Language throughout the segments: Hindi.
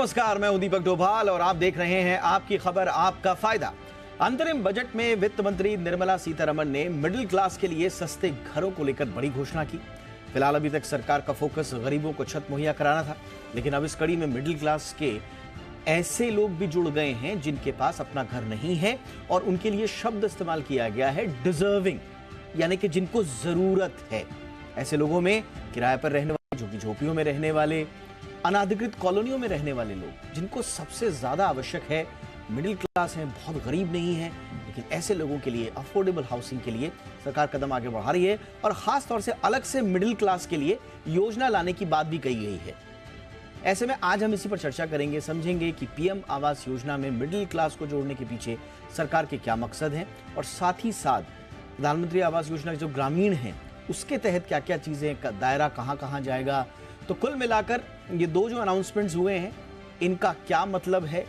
नमस्कार, मैं हूं दीपक डोभाल और आप देख रहे हैं आपकी खबर आपका फायदा। अंतरिम बजट में वित्त मंत्री निर्मला सीतारमण ने मिडिल क्लास के लिए सस्ते घरों को लेकर बड़ी घोषणा की। फिलहाल अभी तक सरकार का फोकस गरीबों को छत मुहैया कराना था, लेकिन अब इस कड़ी में मिडिल क्लास के ऐसे लोग भी जुड़ गए हैं जिनके पास अपना घर नहीं है और उनके लिए शब्द इस्तेमाल किया गया है डिजर्विंग, यानी कि जिनको जरूरत है। ऐसे लोगों में किराए पर रहने वाले, झुग्गी झोपड़ियों में रहने वाले, अनाधिकृत कॉलोनियों में रहने वाले लोग, जिनको सबसे ज्यादा आवश्यक है। मिडिल क्लास हैं, बहुत गरीब नहीं है, लेकिन ऐसे लोगों के लिए अफोर्डेबल हाउसिंग के लिए सरकार कदम आगे बढ़ा रही है और खास तौर से अलग से मिडिल क्लास के लिए योजना लाने की बात भी कही गई है। ऐसे में आज हम इसी पर चर्चा करेंगे, समझेंगे कि पीएम आवास योजना में मिडिल क्लास को जोड़ने के पीछे सरकार के क्या मकसद हैं और साथ ही साथ प्रधानमंत्री आवास योजना जो ग्रामीण है उसके तहत क्या क्या चीजें, दायरा कहां कहां जाएगा। तो कुल मिलाकर ये दो जो अनाउंसमेंट्स हुए हैं इनका क्या मतलब है,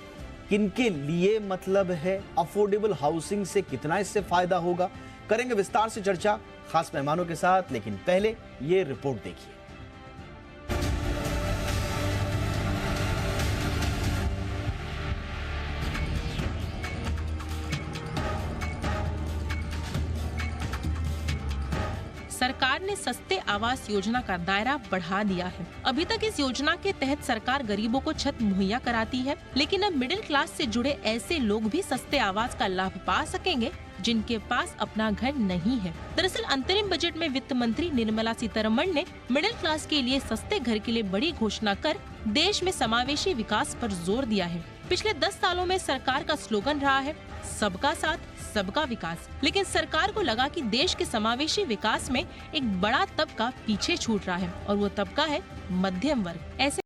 किनके लिए मतलब है, अफोर्डेबल हाउसिंग से कितना इससे फायदा होगा, करेंगे विस्तार से चर्चा खास मेहमानों के साथ। लेकिन पहले ये रिपोर्ट देखिए। सरकार ने सस्ते आवास योजना का दायरा बढ़ा दिया है। अभी तक इस योजना के तहत सरकार गरीबों को छत मुहैया कराती है, लेकिन अब मिडिल क्लास से जुड़े ऐसे लोग भी सस्ते आवास का लाभ पा सकेंगे जिनके पास अपना घर नहीं है। दरअसल अंतरिम बजट में वित्त मंत्री निर्मला सीतारमण ने मिडिल क्लास के लिए सस्ते घर के लिए बड़ी घोषणा कर देश में समावेशी विकास पर जोर दिया है। पिछले 10 सालों में सरकार का स्लोगन रहा है सबका साथ सबका विकास, लेकिन सरकार को लगा कि देश के समावेशी विकास में एक बड़ा तबका पीछे छूट रहा है और वो तबका है मध्यम वर्ग। ऐसे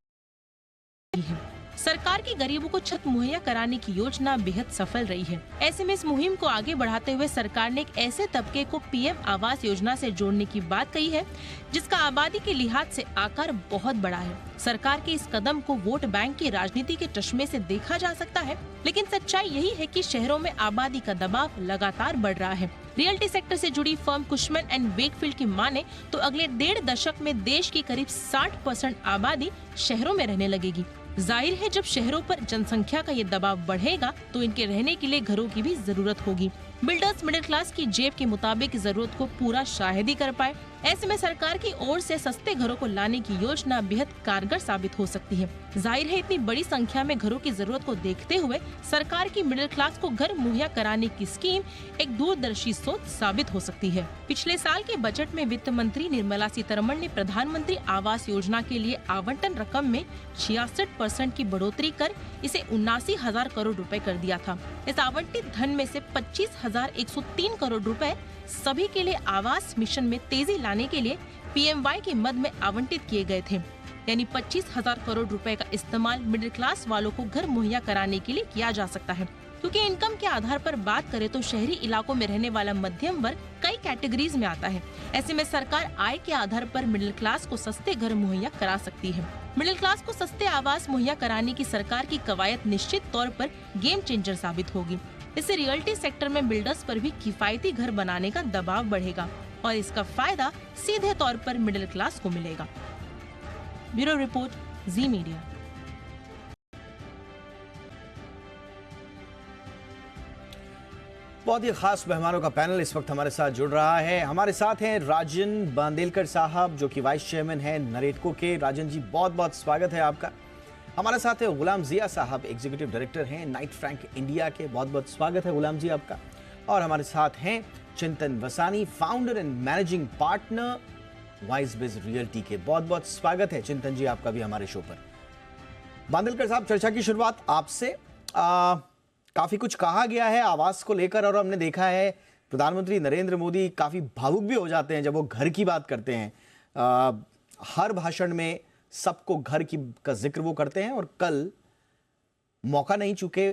सरकार की गरीबों को छत मुहैया कराने की योजना बेहद सफल रही है। ऐसे में इस मुहिम को आगे बढ़ाते हुए सरकार ने एक ऐसे तबके को पीएम आवास योजना से जोड़ने की बात कही है जिसका आबादी के लिहाज से आकार बहुत बड़ा है। सरकार के इस कदम को वोट बैंक की राजनीति के चश्मे से देखा जा सकता है, लेकिन सच्चाई यही है कि शहरों में आबादी का दबाव लगातार बढ़ रहा है। रियल्टी सेक्टर से जुड़ी फर्म कुशमन एंड वेकफील्ड की माने तो अगले 1.5 दशक में देश की करीब 60% आबादी शहरों में रहने लगेगी। जाहिर है जब शहरों पर जनसंख्या का ये दबाव बढ़ेगा तो इनके रहने के लिए घरों की भी जरूरत होगी। बिल्डर्स मिडिल क्लास की जेब के मुताबिक जरूरत को पूरा शायद ही कर पाए। ऐसे में सरकार की ओर से सस्ते घरों को लाने की योजना बेहद कारगर साबित हो सकती है। जाहिर है इतनी बड़ी संख्या में घरों की जरूरत को देखते हुए सरकार की मिडिल क्लास को घर मुहैया कराने की स्कीम एक दूरदर्शी सोच साबित हो सकती है। पिछले साल के बजट में वित्त मंत्री निर्मला सीतारमण ने प्रधानमंत्री आवास योजना के लिए आवंटन रकम में 66% की बढ़ोतरी कर इसे 79,000 करोड़ रुपए कर दिया था। इस आवंटित धन में से 25,103 करोड़ रुपए सभी के लिए आवास मिशन में तेजी लाने के लिए पीएमवाई के मद में आवंटित किए गए थे, यानी 25,000 करोड़ रुपए का इस्तेमाल मिडिल क्लास वालों को घर मुहैया कराने के लिए किया जा सकता है। क्योंकि इनकम के आधार पर बात करें तो शहरी इलाकों में रहने वाला मध्यम वर्ग कई कैटेगरीज में आता है। ऐसे में सरकार आय के आधार पर मिडिल क्लास को सस्ते घर मुहैया करा सकती है। मिडिल क्लास को सस्ते आवास मुहैया कराने की सरकार की कवायद निश्चित तौर पर गेम चेंजर साबित होगी। इससे रियल्टी सेक्टर में बिल्डर्स पर भी किफायती घर बनाने का दबाव बढ़ेगा और इसका फायदा सीधे तौर पर मिडिल क्लास को मिलेगा। ब्यूरो रिपोर्ट, जी मीडिया। बहुत ही खास मेहमानों का पैनल इस वक्त हमारे साथ जुड़ रहा है। हमारे साथ हैं राजन बांदेलकर साहब जो कि वाइस चेयरमैन हैं नरेटको के। राजन जी, बहुत बहुत स्वागत है आपका। हमारे साथ है गुलाम जिया साहब, एग्जीक्यूटिव डायरेक्टर हैं नाइट फ्रैंक इंडिया के। बहुत बहुत स्वागत है गुलाम जी आपका। और हमारे साथ हैं Chintan Vasani, founder and managing partner Wise Biz Realty के। बहुत बहुत स्वागत है चिंतन जी आपका भी हमारे शो पर। बांदेलकर साहब, चर्चा की शुरुआत आपसे। काफी कुछ कहा गया है आवास को लेकर और हमने देखा है प्रधानमंत्री नरेंद्र मोदी काफी भावुक भी हो जाते हैं जब वो घर की बात करते हैं। हर भाषण में सबको घर की का जिक्र वो करते हैं और कल मौका नहीं चुके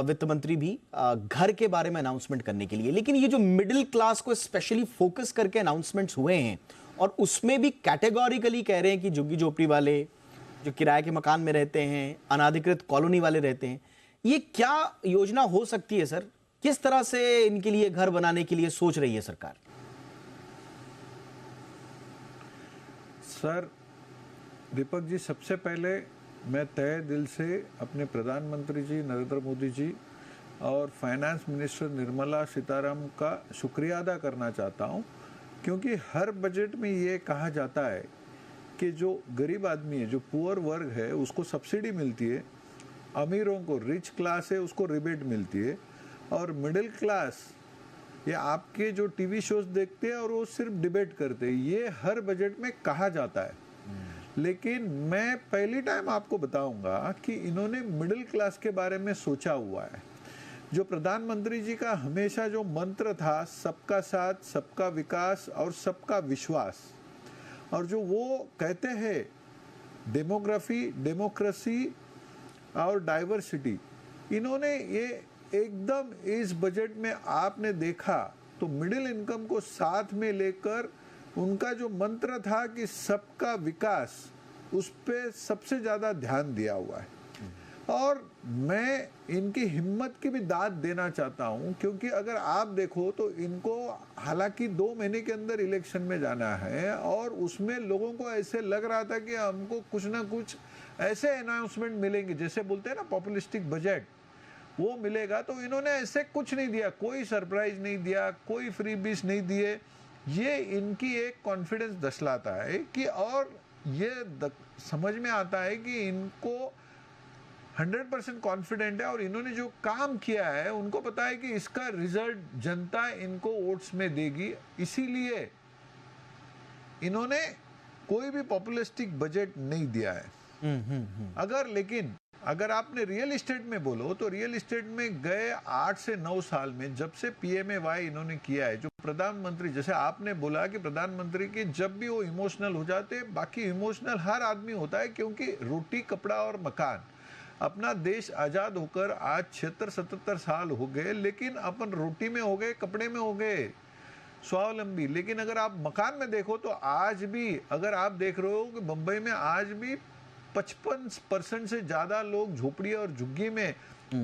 वित्त मंत्री भी घर के बारे में अनाउंसमेंट करने के लिए। लेकिन ये जो मिडिल क्लास को स्पेशली फोकस करके अनाउंसमेंट्स हुए हैं और उसमें भी कैटेगोरिकली कह रहे हैं कि झुग्गी झोपड़ी वाले, जो किराए के मकान में रहते हैं, अनाधिकृत कॉलोनी वाले रहते हैं, ये क्या योजना हो सकती है सर? किस तरह से इनके लिए घर बनाने के लिए सोच रही है सरकार? सर दीपक जी, सबसे पहले मैं तहे दिल से अपने प्रधानमंत्री जी नरेंद्र मोदी जी और फाइनेंस मिनिस्टर निर्मला सीतारामन का शुक्रिया अदा करना चाहता हूं, क्योंकि हर बजट में ये कहा जाता है कि जो गरीब आदमी है, जो पुअर वर्ग है, उसको सब्सिडी मिलती है, अमीरों को, रिच क्लास है, उसको रिबेट मिलती है, और मिडिल क्लास ये आपके जो टीवी शोज देखते हैं और वो सिर्फ डिबेट करते हैं, ये हर बजट में कहा जाता है। लेकिन मैं पहली टाइम आपको बताऊंगा कि इन्होंने मिडिल क्लास के बारे में सोचा हुआ है। जो प्रधानमंत्री जी का हमेशा जो मंत्र था, सबका साथ, सबका विकास और सबका विश्वास, और जो वो कहते हैं डेमोक्रेसी और डाइवर्सिटी, इन्होंने ये एकदम इस बजट में आपने देखा तो मिडिल इनकम को साथ में लेकर उनका जो मंत्र था कि सबका विकास, उस पे सबसे ज्यादा ध्यान दिया हुआ है। और मैं इनकी हिम्मत की भी दाद देना चाहता हूं, क्योंकि अगर आप देखो तो इनको हालांकि 2 महीने के अंदर इलेक्शन में जाना है, और उसमें लोगों को ऐसे लग रहा था कि हमको कुछ ना कुछ ऐसे अनाउंसमेंट मिलेंगे, जैसे बोलते हैं ना पॉपुलिस्टिक बजट, वो मिलेगा। तो इन्होंने ऐसे कुछ नहीं दिया, कोई सरप्राइज नहीं दिया, कोई फ्री बीस नहीं दिए। ये इनकी एक कॉन्फिडेंस दर्शाता है कि, और ये समझ में आता है कि इनको 100% कॉन्फिडेंट है, और इन्होंने जो काम किया है उनको पता है कि इसका रिजल्ट जनता इनको वोट्स में देगी। इसीलिए इन्होंने कोई भी पॉपुलिस्टिक बजट नहीं दिया है। लेकिन अगर आपने रियल इस्टेट में बोलो तो रियल इस्टेट में गए 8 से 9 साल में जब से PMAY इन्होंने किया है, जो प्रधानमंत्री, जैसे आपने बोला कि प्रधानमंत्री की जब भी वो इमोशनल हो जाते, बाकी इमोशनल हर आदमी होता है, क्योंकि रोटी, कपड़ा और मकान, अपना देश आजाद होकर आज 76-77 साल हो गए, लेकिन अपन रोटी में हो गए, कपड़े में हो गए स्वावलंबी। लेकिन अगर आप मकान में देखो तो आज भी, अगर आप देख रहे हो कि मुंबई में आज भी 55% से ज्यादा लोग झोपड़ी और झुग्गी में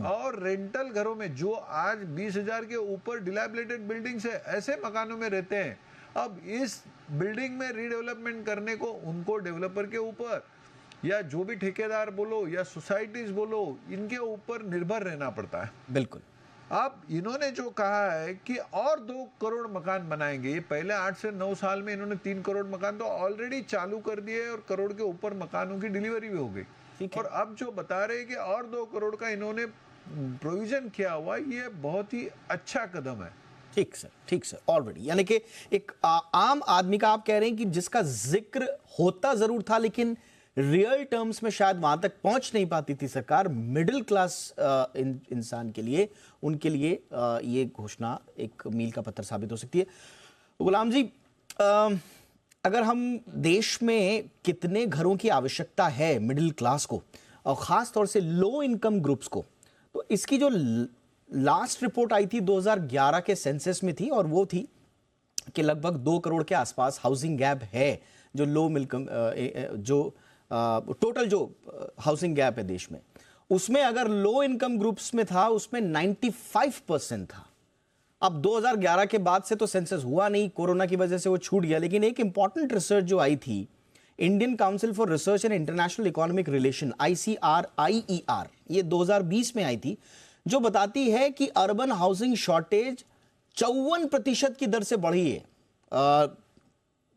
और रेंटल घरों में, जो आज 20,000 के ऊपर डिलैबिलेटेड बिल्डिंग्स है, ऐसे मकानों में रहते हैं। अब इस बिल्डिंग में रीडेवलपमेंट करने को उनको डेवलपर के ऊपर, या जो भी ठेकेदार बोलो या सोसाइटीज बोलो, इनके ऊपर निर्भर रहना पड़ता है। बिल्कुल। अब इन्होंने जो कहा है कि और 2 करोड़ मकान बनाएंगे, पहले 8 से 9 साल में इन्होंने 3 करोड़ मकान तो ऑलरेडी चालू कर दिए, और करोड़ के ऊपर मकानों की डिलीवरी भी हो गई। और अब जो बता रहे हैं कि और 2 करोड़ का इन्होंने प्रोविजन किया हुआ, ये बहुत ही अच्छा कदम है। ठीक सर, ऑलरेडी, यानी कि एक आम आदमी का आप कह रहे हैं कि जिसका जिक्र होता जरूर था, लेकिन रियल टर्म्स में शायद वहां तक पहुंच नहीं पाती थी सरकार। मिडिल क्लास इंसान के लिए, उनके लिए ये घोषणा एक मील का पत्थर साबित हो सकती है। गुलाम जी, अगर हम देश में कितने घरों की आवश्यकता है मिडिल क्लास को, और खास तौर से लो इनकम ग्रुप्स को, तो इसकी जो लास्ट रिपोर्ट आई थी 2011 के सेंसस में थी, और वो थी कि लगभग 2 करोड़ के आसपास हाउसिंग गैप है, जो लो इनकम, जो टोटल जो हाउसिंग गैप है देश में, उसमें अगर लो इनकम ग्रुप्स में था, उसमें 95% था। अब 2011 के बाद से तो सेंसस हुआ नहीं, कोरोना की वजह से वो छूट गया। लेकिन एक इंपॉर्टेंट रिसर्च जो आई थी, Indian council for research and international economic relation, ICRIER, ये 2020 में आई थी, जो बताती है कि अर्बन हाउसिंग शॉर्टेज 54% की दर से बढ़ी है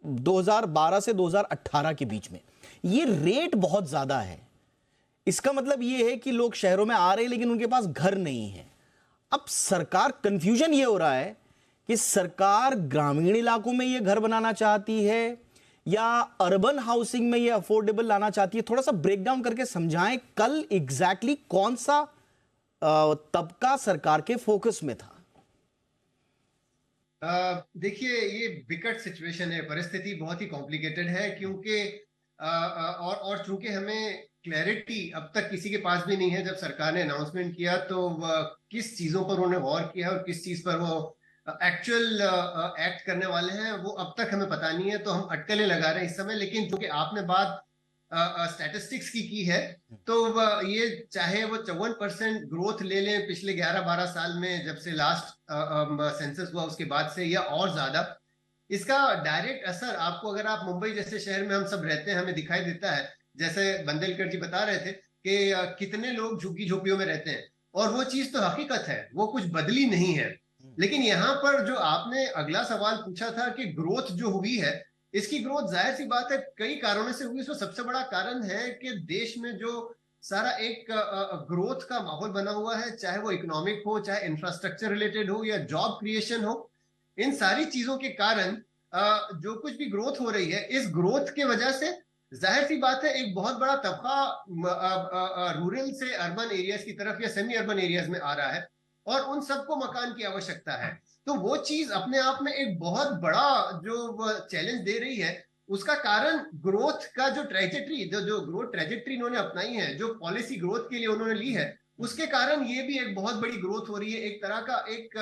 2012 से 2018 के बीच में। ये रेट बहुत ज्यादा है। इसका मतलब ये है कि लोग शहरों में आ रहे हैं, लेकिन उनके पास घर नहीं है। अब सरकार, कंफ्यूजन ये हो रहा है कि सरकार ग्रामीण इलाकों में ये घर बनाना चाहती है या अर्बन हाउसिंग में ये अफोर्डेबल लाना चाहती है। थोड़ा सा ब्रेकडाउन करके समझाएं, कल एग्जैक्टली कौन सा तबका सरकार के फोकस में था? देखिए, ये विकट सिचुएशन है, परिस्थिति बहुत ही कॉम्प्लिकेटेड है, क्योंकि और चूंकि हमें क्लैरिटी अब तक किसी के पास भी नहीं है। जब सरकार ने अनाउंसमेंट किया तो किस चीजों पर उन्होंने गौर किया और किस चीज पर वो एक्चुअल एक्ट करने वाले हैं, वो अब तक हमें पता नहीं है। तो हम अटकलें लगा रहे हैं इस समय। लेकिन चूंकि आपने बात स्टैटिस्टिक्स की है, तो ये चाहे वो 54% ग्रोथ ले लें पिछले 11-12 साल में, जब से लास्ट सेंसस हुआ उसके बाद से, या और ज्यादा, इसका डायरेक्ट असर आपको, अगर आप मुंबई जैसे शहर में हम सब रहते हैं, हमें दिखाई देता है। जैसे बंदेलकर जी बता रहे थे कि कितने लोग झुग्गी झोपड़ियों में रहते हैं, और वो चीज तो हकीकत है, वो कुछ बदली नहीं है। लेकिन यहाँ पर जो आपने अगला सवाल पूछा था कि ग्रोथ जो हुई है, इसकी ग्रोथ जाहिर सी बात है कई कारणों से हुई। इसमें सबसे बड़ा कारण है कि देश में जो सारा एक ग्रोथ का माहौल बना हुआ है, चाहे वो इकोनॉमिक हो, चाहे इंफ्रास्ट्रक्चर रिलेटेड हो, या जॉब क्रिएशन हो, इन सारी चीजों के कारण जो कुछ भी ग्रोथ हो रही है, इस ग्रोथ के वजह से जाहिर सी बात है एक बहुत बड़ा तबका रूरल से अर्बन एरियाज की तरफ या सेमी अर्बन एरियाज में आ रहा है, और उन सबको मकान की आवश्यकता है। तो वो चीज अपने आप में एक बहुत बड़ा जो चैलेंज दे रही है। उसका कारण ग्रोथ का जो ट्रेजेक्ट्री, जो ग्रोथ ट्रेजेक्ट्री इन्होंने अपनाई है, जो पॉलिसी ग्रोथ के लिए उन्होंने ली है, उसके कारण ये भी एक बहुत बड़ी ग्रोथ हो रही है। एक तरह का एक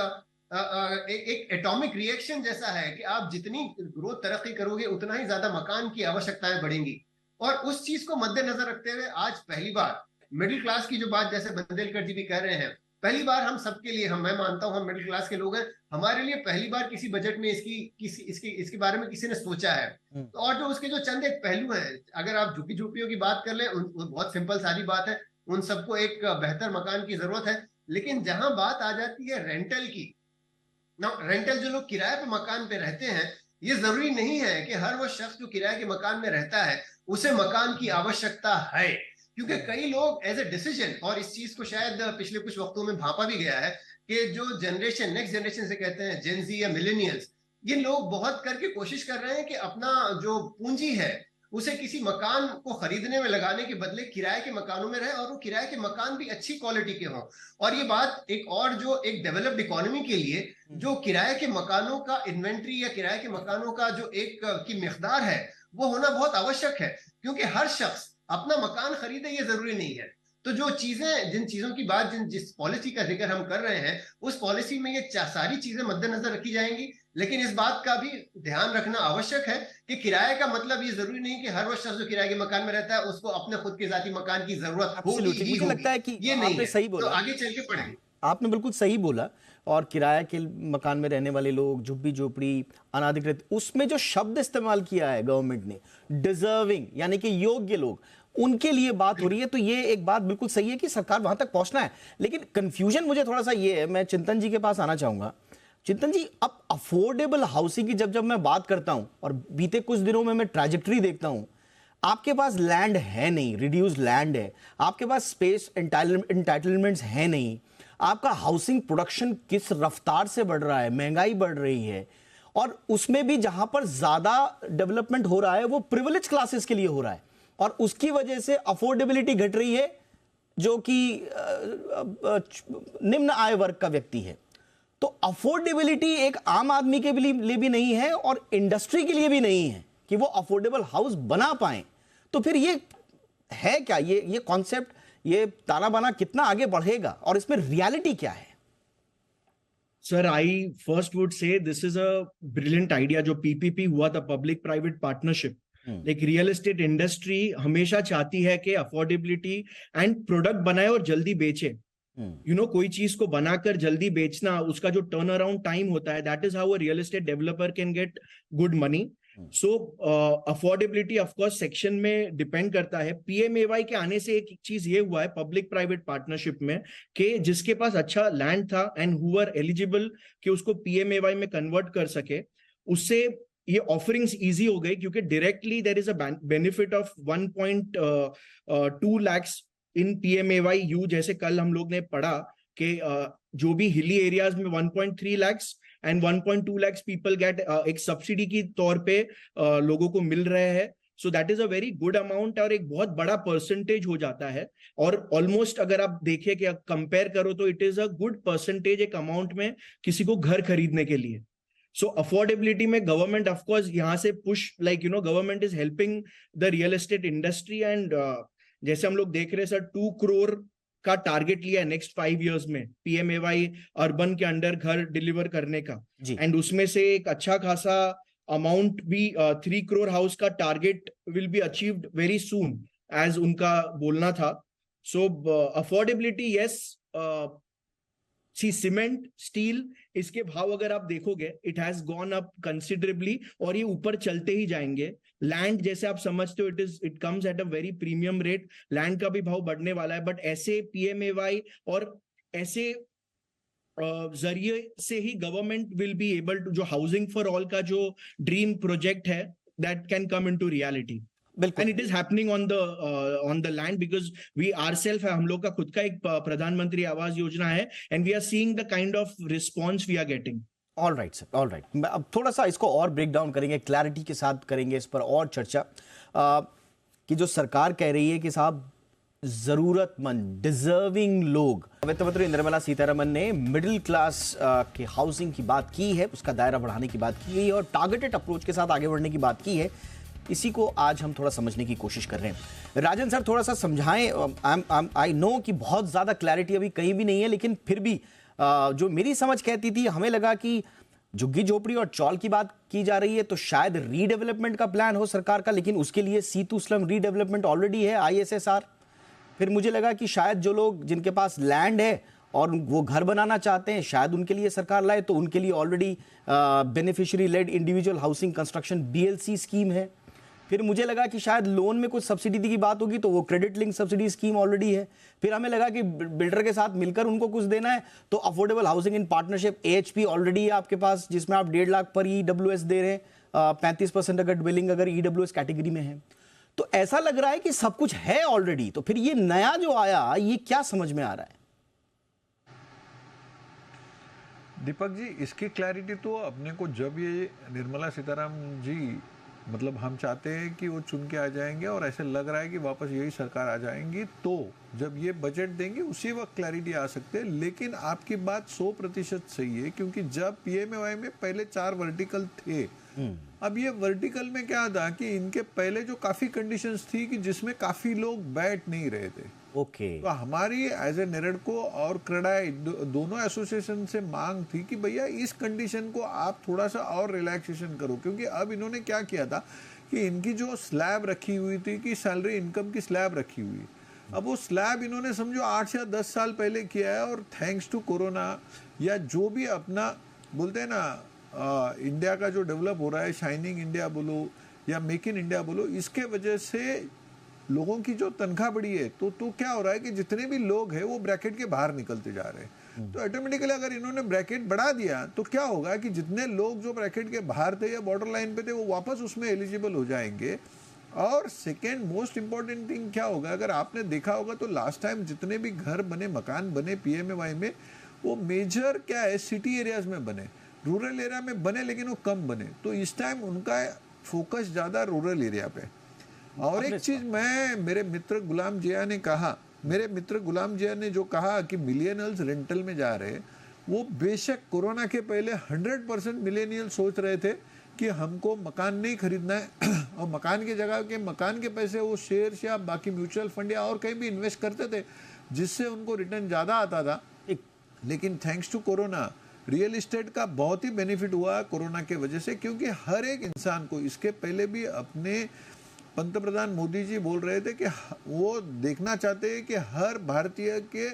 एटॉमिक रिएक्शन जैसा है कि आप जितनी ग्रोथ तरक्की करोगे उतना ही ज्यादा मकान की आवश्यकताएं बढ़ेंगी। और उस चीज को मद्देनजर रखते हुए आज पहली बार मिडिल क्लास की जो बात, जैसे बंदेलकर जी भी कह रहे हैं, पहली बार हम सबके लिए, मैं मानता हूं हम मिडिल क्लास के लोग हैं, हमारे लिए पहली बार किसी बजट में इसके बारे में किसी ने सोचा है। और जो उसके जो चंद एक पहलू हैं, अगर आप झुग्गी झोपड़ियों की बात कर लें, बहुत सिंपल सारी बात है, उन सबको एक बेहतर मकान की जरूरत है। लेकिन जहां बात आ जाती है रेंटल की, रेंटल जो लोग किराए पे मकान पे रहते हैं, ये जरूरी नहीं है कि हर वो शख्स जो किराए के मकान में रहता है उसे मकान की आवश्यकता है। क्योंकि कई लोग एज ए डिसीजन, और इस चीज को शायद पिछले कुछ वक्तों में भांपा भी गया है कि जो जनरेशन, नेक्स्ट जनरेशन से कहते हैं, जेन ज़ी या मिलेनियल्स, ये लोग बहुत करके कोशिश कर रहे हैं कि अपना जो पूंजी है उसे किसी मकान को खरीदने में लगाने के बदले किराए के मकानों में रहे, और वो किराए के मकान भी अच्छी क्वालिटी के हों। और ये बात एक और, जो एक डेवलप्ड इकोनॉमी के लिए जो किराए के मकानों का इन्वेंट्री या किराए के मकानों का जो एक की मिकदार है, वो होना बहुत आवश्यक है। क्योंकि हर शख्स अपना मकान खरीदे ये जरूरी नहीं है। तो जो चीजें, जिन चीजों की बात, जिस पॉलिसी का जिक्र हम कर रहे हैं, उस पॉलिसी में ये सारी चीजें मद्देनजर रखी जाएंगी। लेकिन इस बात का भी ध्यान रखना आवश्यक है कि किराए का मतलब ये जरूरी नहीं कि हर वो शख्स जो किराए के मकान में रहता है उसको अपने खुद के जाती मकान की जरूरत होगी। मुझे लगता है कि ये नहीं आपने सही बोला, तो आगे चल के पढ़ेंगे। आपने बिल्कुल सही बोला। और किराया के मकान में रहने वाले लोग, झुग्गी झोपड़ी, अनाधिकृत, उसमें जो शब्द इस्तेमाल किया है गवर्नमेंट ने, डिजर्विंग, यानी कि योग्य लोग, उनके लिए बात हो रही है। तो ये एक बात बिल्कुल सही है कि सरकार वहां तक पहुंचना है। लेकिन कंफ्यूजन मुझे थोड़ा सा ये है, मैं चिंतन जी के पास आना चाहूंगा। चिंतन जी, अब अफोर्डेबल हाउसिंग की जब मैं बात करता हूं, और बीते कुछ दिनों में मैं ट्रैजेक्टरी देखता हूं, आपके पास लैंड है नहीं, रिड्यूस लैंड है, आपके पास स्पेस एंटाइटलमेंट्स है नहीं, आपका हाउसिंग प्रोडक्शन किस रफ्तार से बढ़ रहा है, महंगाई बढ़ रही है, और उसमें भी जहां पर ज्यादा डेवलपमेंट हो रहा है वो प्रिविलेज क्लासेस के लिए हो रहा है, और उसकी वजह से अफोर्डेबिलिटी घट रही है जो कि निम्न आय वर्ग का व्यक्ति है। तो अफोर्डेबिलिटी एक आम आदमी के लिए भी नहीं है और इंडस्ट्री के लिए भी नहीं है कि वो अफोर्डेबल हाउस बना पाए। तो फिर ये है क्या, ये कॉन्सेप्ट, ये ताना बाना कितना आगे बढ़ेगा और इसमें रियलिटी क्या है? Sir, I first would say this is a brilliant idea जो पीपीपी हुआ था, public private partnership. Like real estate industry हमेशा चाहती है कि अफोर्डेबिलिटी एंड प्रोडक्ट बनाए और जल्दी बेचे। कोई चीज को बनाकर जल्दी बेचना, उसका जो टर्न अराउंड टाइम होता है, that is how a real estate developer can get good money. So affordability of course section में डिपेंड करता है। पीएमएवाई के आने से एक चीज ये हुआ है पब्लिक प्राइवेट पार्टनरशिप में कि जिसके पास अच्छा लैंड था एंड हु आर एलिजिबल कि उसको पीएमएवाई में कन्वर्ट कर सके, उससे ये ऑफरिंग्स इजी हो गई, क्योंकि directly there is a benefit of 1.2 lakhs in PMAY U. जैसे कल हम लोग ने पढ़ा कि जो भी हिली एरियाज में 1.3 lakhs and 1.2 lakhs people get एक सब्सिडी की तौर पे लोगों को मिल रहे हैं। So that is a very good amount और एक बहुत बड़ा परसेंटेज हो जाता है। और ऑलमोस्ट अगर आप देखें कि कंपेयर करो तो it is a good percentage एक अमाउंट में किसी को घर खरीदने के लिए। सो अफोर्डेबिलिटी में गवर्नमेंट ऑफ कोर्स यहाँ से push, government is helping the real estate industry. And जैसे हम लोग देख रहे हैं सर, 2 crore का टारगेट लिया है नेक्स्ट 5 years में पीएमएवाई अर्बन के अंडर घर डिलीवर करने का। एंड उसमें से एक अच्छा खासा अमाउंट भी 3 crore हाउस का target will be achieved very soon as उनका बोलना था। सो अफोर्डेबिलिटी, यस, सी सीमेंट, स्टील, इसके भाव अगर आप देखोगे it has gone up considerably और ये ऊपर चलते ही जाएंगे। लैंड जैसे आप समझते हो it comes at a very premium rate, land का भी भाव बढ़ने वाला है। बट ऐसे पीएमएवाई और ऐसे जरिए से ही government will be able to, जो हाउसिंग फॉर ऑल का जो ड्रीम प्रोजेक्ट है that can come into reality. बिल्कुल। And it is happening on the land because we ourselves है, हम लोग का खुद का एक प्रधानमंत्री आवास योजना है and we are seeing the kind of response we are getting. All right sir, all right. अब थोड़ा सा इसको और ब्रेक डाउन करेंगे, क्लैरिटी के साथ करेंगे इस पर और चर्चा कि जो सरकार कह रही है कि साहब जरूरतमंद डिजर्विंग लोग, वित्त मंत्री निर्मला सीतारमन ने मिडिल क्लास के हाउसिंग की बात की है, उसका दायरा बढ़ाने की बात की है और टारगेटेड अप्रोच के साथ आगे बढ़ने की बात की है। इसी को आज हम थोड़ा समझने की कोशिश कर रहे हैं। राजन सर थोड़ा सा समझाएं। आई नो कि बहुत ज़्यादा क्लैरिटी अभी कहीं भी नहीं है, लेकिन फिर भी जो मेरी समझ कहती थी, हमें लगा कि झुग्गी झोपड़ी और चौल की बात की जा रही है तो शायद रीडेवलपमेंट का प्लान हो सरकार का, लेकिन उसके लिए सीतू स्लम रीडेवलपमेंट ऑलरेडी है, ISSR। फिर मुझे लगा कि शायद जो लोग जिनके पास लैंड है और वो घर बनाना चाहते हैं शायद उनके लिए सरकार लाए, तो उनके लिए already beneficiary led individual housing construction BLC scheme है। फिर मुझे लगा कि शायद लोन में कुछ सब्सिडी की बात होगी तो वो credit link subsidy scheme already है। फिर हमें लगा कि बिल्डर के साथ मिलकर उनको कुछ देना है तो affordable housing in partnership AHP already है आपके पास, जिसमें आप 1.5 लाख पर EWS दे रहे हैं, 35% अगर ड्वेलिंग अगर EWS कैटेगरी में है। तो ऐसा लग रहा है कि सब कुछ है ऑलरेडी, तो फिर ये नया जो आया ये क्या समझ में आ रहा है? दीपक जी, इसकी क्लैरिटी तो अपने को जब ये निर्मला सीतारामन जी, मतलब हम चाहते हैं कि वो चुन के आ जाएंगे और ऐसे लग रहा है कि वापस यही सरकार आ जाएंगी, तो जब ये बजट देंगे उसी वक्त क्लैरिटी आ सकते हैं। लेकिन आपकी बात 100% सही है, क्योंकि जब PMAY में पहले 4 वर्टिकल थे, अब ये वर्टिकल में क्या था कि इनके पहले जो काफी कंडीशंस थी कि जिसमें काफी लोग बैठ नहीं रहे थे। ओके। तो हमारी एज ए नेरेडको और क्रेडाई दोनों एसोसिएशन से मांग थी कि भैया इस कंडीशन को आप थोड़ा सा और रिलैक्सेशन करो, क्योंकि अब इन्होंने क्या किया था कि इनकी जो स्लैब रखी हुई थी कि सैलरी इनकम की स्लैब रखी हुई, अब वो स्लैब इन्होंने समझो 8 या 10 साल पहले किया है और थैंक्स टू कोरोना या जो भी अपना बोलते हैं ना इंडिया का जो डेवलप हो रहा है, शाइनिंग इंडिया बोलो या मेक इन इंडिया बोलो, इसके वजह से लोगों की जो तनख्वाह बढ़ी है तो क्या हो रहा है कि जितने भी लोग हैं वो ब्रैकेट के बाहर निकलते जा रहे हैं। तो ऑटोमेटिकली अगर इन्होंने ब्रैकेट बढ़ा दिया तो क्या होगा कि जितने लोग जो ब्रैकेट के बाहर थे या बॉर्डर लाइन पे थे वो वापस उसमें एलिजिबल हो जाएंगे। और सेकेंड मोस्ट इंपॉर्टेंट थिंग क्या होगा, अगर आपने देखा होगा तो लास्ट टाइम जितने भी घर बने, मकान बने PMAY में, वो मेजर क्या है सिटी एरियाज में बने, रूरल एरिया में बने लेकिन वो कम बने। तो इस टाइम उनका फोकस ज्यादा रूरल एरिया पे। और एक चीज मेरे मित्र गुलाम जिया ने कहा, जो कहा कि मिलियनल्स रेंटल में जा रहे हैं, वो बेशक कोरोना के पहले 100% मिलेनियल सोच रहे थे कि हमको मकान नहीं खरीदना है और मकान की जगह के मकान के पैसे वो शेयर्स या बाकी म्यूचुअल फंड या और कहीं भी इन्वेस्ट करते थे जिससे उनको रिटर्न ज़्यादा आता था। लेकिन thanks to corona real estate का बहुत ही बेनिफिट हुआ कोरोना के वजह से, क्योंकि हर एक इंसान को, इसके पहले भी अपने पंतप्रधान मोदी जी बोल रहे थे कि वो देखना चाहते हैं कि हर भारतीय के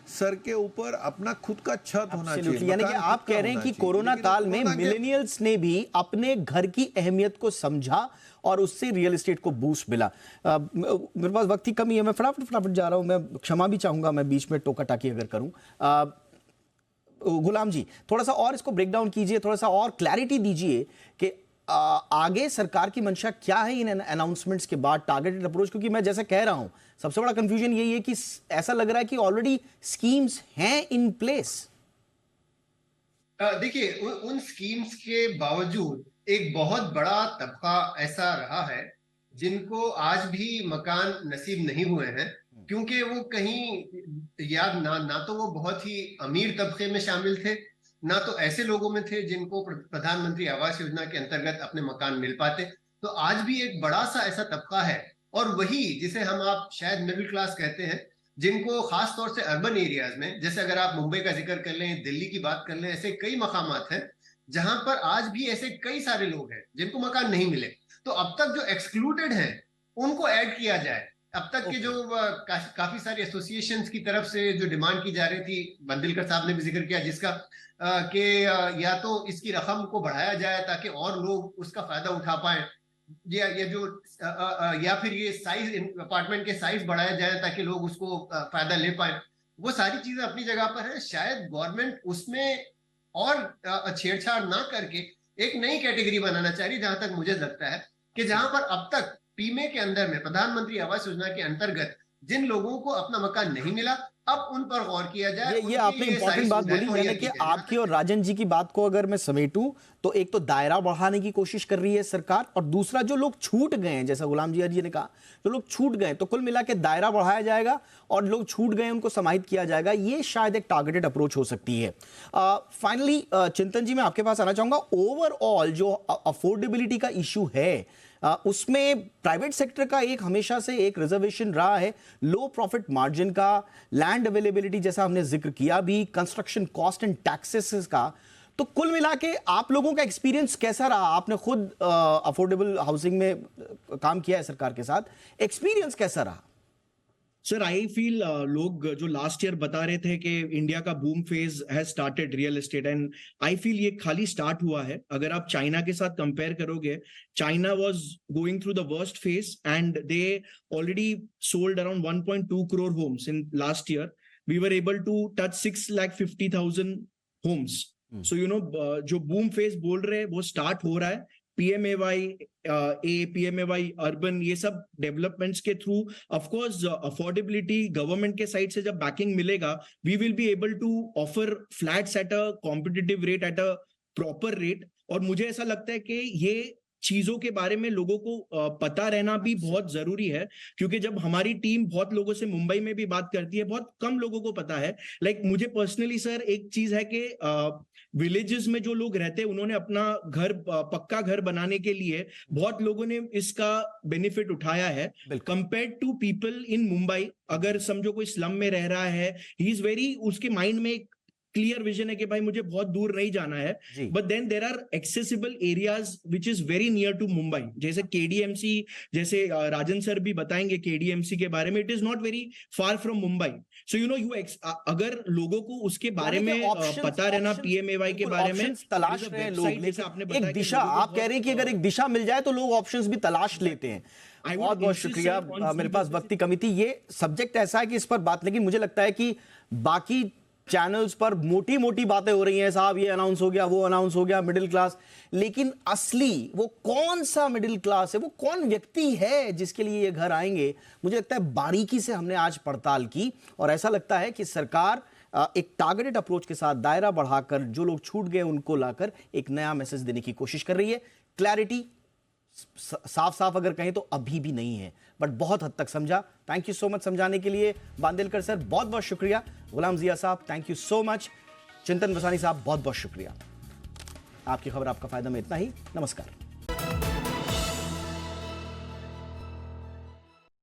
सर के ऊपर अपना खुद का छत होना चाहिए। यानी कि आप कह रहे हैं कि कोरोना काल में मिलेनियल्स ने भी अपने घर की अहमियत को समझा और उससे रियल एस्टेट को बूस्ट मिला। मेरे पास वक्त ही कमी है, मैं फटाफट जा रहा हूं, मैं क्षमा भी चाहूंगा मैं बीच में टोका टाकी अगर करूं। गुलाम जी थोड़ा सा और इसको ब्रेक डाउन कीजिए, थोड़ा सा और क्लैरिटी दीजिए कि आगे सरकार की मंशा क्या है इन अनाउंसमेंट्स के बाद, टारगेटेड अप्रोच, क्योंकि मैं जैसे कह रहा हूं सबसे बड़ा कंफ्यूजन यही है कि ऐसा लग रहा है कि ऑलरेडी स्कीम्स हैं इन प्लेस। देखिए उन स्कीम्स के बावजूद एक बहुत बड़ा तबका ऐसा रहा है जिनको आज भी मकान नसीब नहीं हुए हैं, क्योंकि वो कहीं याद ना तो वो बहुत ही अमीर तबके में शामिल थे, ना तो ऐसे लोगों में थे जिनको प्रधानमंत्री आवास योजना के अंतर्गत अपने मकान मिल पाते। तो आज भी एक बड़ा सा ऐसा तबका है, और वही जिसे हम आप शायद मिडिल क्लास कहते हैं, जिनको खास तौर से अर्बन एरियाज में, जैसे अगर आप मुंबई का जिक्र कर लें, दिल्ली की बात कर लें, ऐसे कई मकामात हैं जहां पर आज भी ऐसे कई सारे लोग हैं जिनको मकान नहीं मिले। तो अब तक जो एक्सक्लूडेड हैं उनको ऐड किया जाए, अब तक के जो काफी सारी एसोसिएशंस की तरफ से जो डिमांड की जा रही थी, बंदिलकर साहब ने भी जिक्र किया, जिसका कि या तो इसकी रकम को बढ़ाया जाए ताकि और लोग उसका फायदा उठा पाए, या फिर ये साइज, अपार्टमेंट के साइज बढ़ाया जाए ताकि लोग उसको फायदा ले पाए। वो सारी चीजें अपनी जगह पर है। शायद गवर्नमेंट उसमें और छेड़छाड़ ना करके एक नई कैटेगरी बनाना चाह रही, जहां तक मुझे लगता है कि जहां पर अब तक पीमे के अंदर में प्रधानमंत्री आवास योजना के अंतर्गत जिन लोगों को अपना मकान नहीं मिला, अब उन पर गौर किया जाए। ये आपने इंपॉर्टेंट बात बोली, यानी कि आपकी और राजन जी की बात को अगर मैं समेटूं तो एक तो दायरा बढ़ाने की कोशिश कर रही है सरकार, और दूसरा जो लोग छूट गए हैं, जैसा गुलाम जी ने कहा, जो लोग छूट गए तो कुल मिला के दायरा बढ़ाया जाएगा और लोग छूट गए उनको समाहित किया जाएगा। ये शायद एक टारगेटेड अप्रोच हो सकती है। फाइनली चिंतन जी, मैं आपके पास आना चाहूंगा। ओवरऑल जो अफोर्डेबिलिटी का इशू है उसमें प्राइवेट सेक्टर का एक हमेशा से एक रिजर्वेशन रहा है, लो प्रॉफिट मार्जिन का, लैंड अवेलेबिलिटी जैसा हमने जिक्र किया भी, कंस्ट्रक्शन कॉस्ट एंड टैक्सेस का। तो कुल मिला के आप लोगों का एक्सपीरियंस कैसा रहा? आपने खुद अफोर्डेबल हाउसिंग में काम किया है सरकार के साथ, एक्सपीरियंस कैसा रहा? सर, आई फील लोग जो लास्ट ईयर बता रहे थे कि इंडिया का boom phase has started real estate, and I feel ये खाली स्टार्ट हुआ है। अगर आप चाइना के साथ कंपेयर करोगे, China was going through the worst phase and they already sold around 1.2 crore homes in last year. We were able to touch 6,50,000 homes. So you know, जो बूम फेज बोल रहे हैं वो स्टार्ट हो रहा है। PMAY PMAY अर्बन, ये सब डेवलपमेंट्स के through of course affordability government के साइड से जब बैकिंग मिलेगा, we will be able to offer flats at a competitive rate, at a proper rate. और मुझे ऐसा लगता है कि ये चीजों के बारे में लोगों को पता रहना भी बहुत जरूरी है, क्योंकि जब हमारी टीम बहुत लोगों से मुंबई में भी बात करती है, बहुत कम लोगों को पता है। मुझे पर्सनली सर एक चीज है कि विलेजेस में जो लोग रहते हैं, उन्होंने अपना घर, पक्का घर बनाने के लिए बहुत लोगों ने इसका बेनिफिट उठाया है compared to people in Mumbai. अगर समझो कोई स्लम में रह रहा है, ही इज वेरी, उसके माइंड में एक क्लियर विजन है कि भाई मुझे बहुत दूर नहीं जाना है, but then there are accessible areas which is very near to Mumbai, जैसे KDMC, जैसे राजन सर भी बताएंगे KDMC के बारे में। It is not very far from Mumbai. So you no, अगर लोगों को उसके बारे में पता रहना, PMAY के बारे में तलाश रहे हैं लोग, एक दिशा, आप कह रहे हैं कि अगर एक दिशा मिल जाए तो लोग ऑप्शंस भी तलाश लेते हैं। बहुत बहुत शुक्रिया। मेरे पास वक्त की कमी थी। ये सब्जेक्ट ऐसा है कि इस पर बात, लेकिन मुझे लगता है कि बाकी चैनल्स पर मोटी मोटी बातें हो रही हैं, साहब ये अनाउंस हो गया, वो अनाउंस हो गया, मिडिल क्लास, लेकिन असली वो कौन सा मिडिल क्लास है, वो कौन व्यक्ति है जिसके लिए ये घर आएंगे, मुझे लगता है बारीकी से हमने आज पड़ताल की। और ऐसा लगता है कि सरकार एक टारगेटेड अप्रोच के साथ दायरा बढ़ाकर जो लोग छूट गए उनको लाकर एक नया मैसेज देने की कोशिश कर रही है। क्लैरिटी साफ साफ अगर कहें तो अभी भी नहीं है, बट बहुत हद तक समझा। थैंक यू सो मच समझाने के लिए बांदेलकर सर, बहुत बहुत शुक्रिया। गुलाम जिया साहब, थैंक यू सो मच। चिंतन वसानी साहब, बहुत बहुत शुक्रिया। आपकी खबर आपका फायदा में इतना ही। नमस्कार।